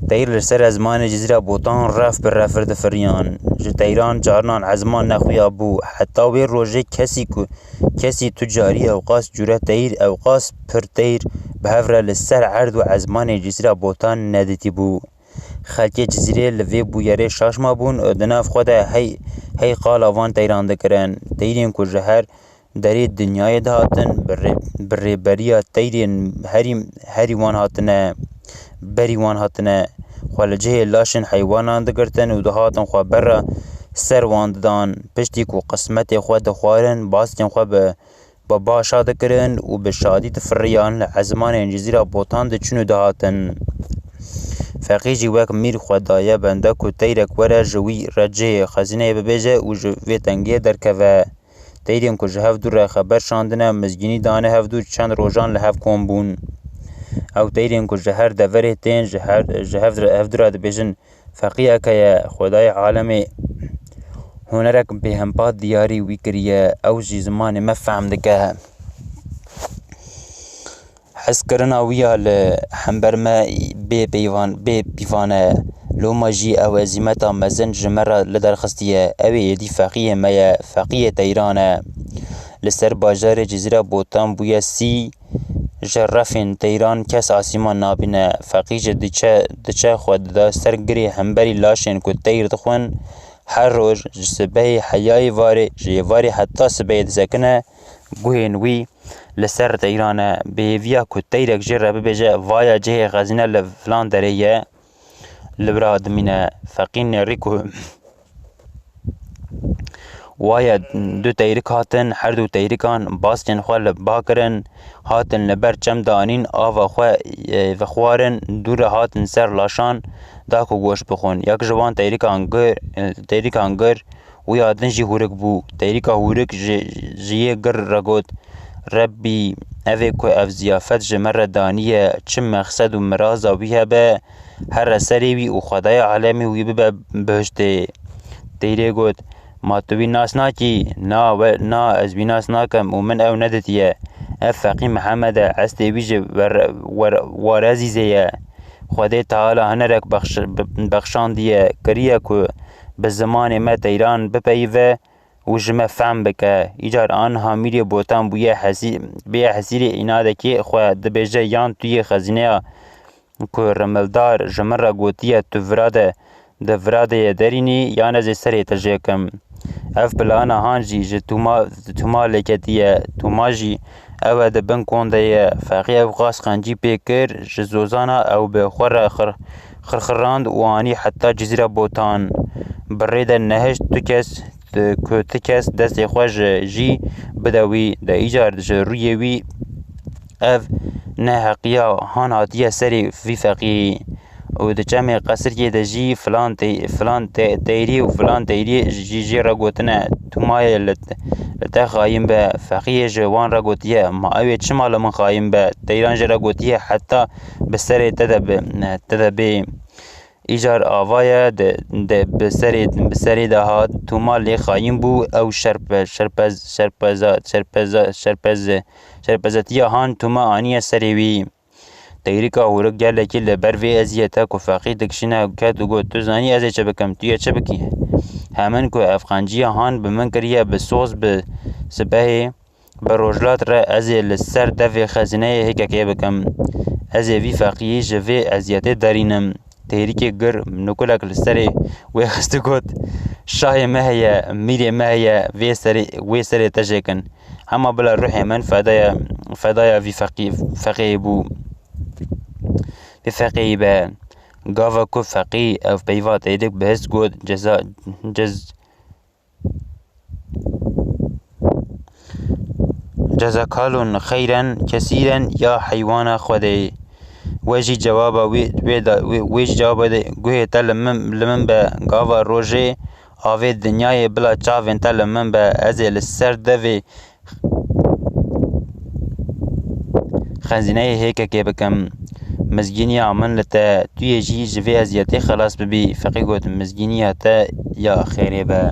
تیر لسر ازمان جزیره بوتان رف بر رفر دفریان جه تیران جارنان ازمان نخویا بو حتی وی روژه کسی تجاری اوقاس جوره تیر اوقاس پر تیر به هفره لسر عرض و ازمان جزیره بوتان ندیتی بو خلکی جزیره لوی بویره شاشما بون دناف خود هی قال آوان تیران دکرن تیرین که جهر دری دنیای دهاتن بر بریا تیرین هری وان هاتنه بری وان هاتنه خالجه لاشن حیوانان دگرتن و دهاتن خواه بر سر وان دان پشتی که قسمت خواه دخوارن باستین خواه با باشا دکرن و به شادی تفریان لعزمان جزیره بوتان دچونو دهاتن فقیجی وک میر خدایه بنده که تیرک وره جوی رجه خزینه ببیجه و جوی تنگیه درکوه تیرین که جهف دور خبر شاندنه مزگینی دانه هف دور چند روژان لحف کن بون او تیرین که جهر دوره تین جهف دور دبیجن فقیه که خدای عالم هنرک به همپاد دیاری وی کریه او جی زمان مفهم دکه حس کرنا ویا لحنبر ما بی بیوانه لو ماجی او ازیمتا مزن جمرا لدرخستیه اوی یدی فقیه میا فقیه تیرانه لسر باجار جزیره بوتان بویا سی جرفین تیران کس آسیمان نابینه فقیج دچه خود دا سر گری همبری لاشین که تیر دخون هر روز سبه حیای واری حتی سبه دزکنه گوهن وی لسر تیرانه بیویا که تیرک جره ببیجه وایا جه غزینه لفلان دریه لبرا دمینه فقین ریکو وایا دو تیرک هاتن هر دو تیرکان باستین خواه لباکرن هاتن لبر چم دانین آوا خوارن دور هاتن سر لاشان داکو گوش بخون یک جوان تیرکان گر ویا دن جی هورک بو تیرکا هورک جیه گر رگود ربی اوه که اف زیافت جمر دانیه چه مقصد و مرازا ویه به هر سری وی و خدای عالمی وی به بهشته تیره گود ما توی ناس ناکی نا از بی ناس ناکم و من او ندتیه اف فقی محمد عسته ویجه ورازیزه خدای تعالی هنرک بخشان دیه کریه که به زمان ما تیران بپیوه و جمع فهم بکه ایجار آنها میری بوتان بویه حسیر ایناده که خواه دبیجه یان توی خزینه که رملدار جمر گوتیه تو وراده درینی یان از سری تجیکم اف بلانا هانجی جه توما لکتیه توما جی او ده بن کنده فقی او غاز خنجی پیکر جه زوزانا او به خور خرخراند وانی حتی جزیره بوتان برید نهشت تو کس دست خوش جی بدوی ده ایجار جه روی وی اف نه حقیا هان هاتیه سری فی فقی و ده چمه قصر که ده جی فلان تیری و فلان تیری جی را گوتنه تو مایه لته خواهیم به فقیه جوان را گوتیه ما اوی چما لمن خواهیم به تیران جی را گوتیه حتی بسر تده به ایجار آوایه ده بسری ده ها تو ما لی خواهیم بو او شرپزتیه هان تو ما آنیه سری وی تیریکا هورک گله که لبر وی ازیته که فقی دکشینه کت و گوت تو زانی ازی چه بکم تویه چه بکی همین که افغانجی هان به من کریه به سوز به سبه به روجلات را ازی لسر دفع خزینه هکه که بکم ازی وی فقیه جوی ازیته دارینم تیریکی گر نکولک لسری وی خسته گوت شاه مهیه میری مهیه وی سری تجیکن اما بلا روح من فدایا وی فقیه بو بفقی به گاوا کو فقی او پیوات ایدک بهست گود جزاکالون خیرن کسیرن یا حیوان خودی ویجی جوابا ویجی جوابا ده گوه تا لمن به گاوا روژه آوه دنیای بلا چاوین تا لمن به ازی لسر دوی خزینه هیکه که بکم مزگینی من لتا توی جی جوی ازیاتی خلاص ببی فقی گوت مزگینی تا یا خیره با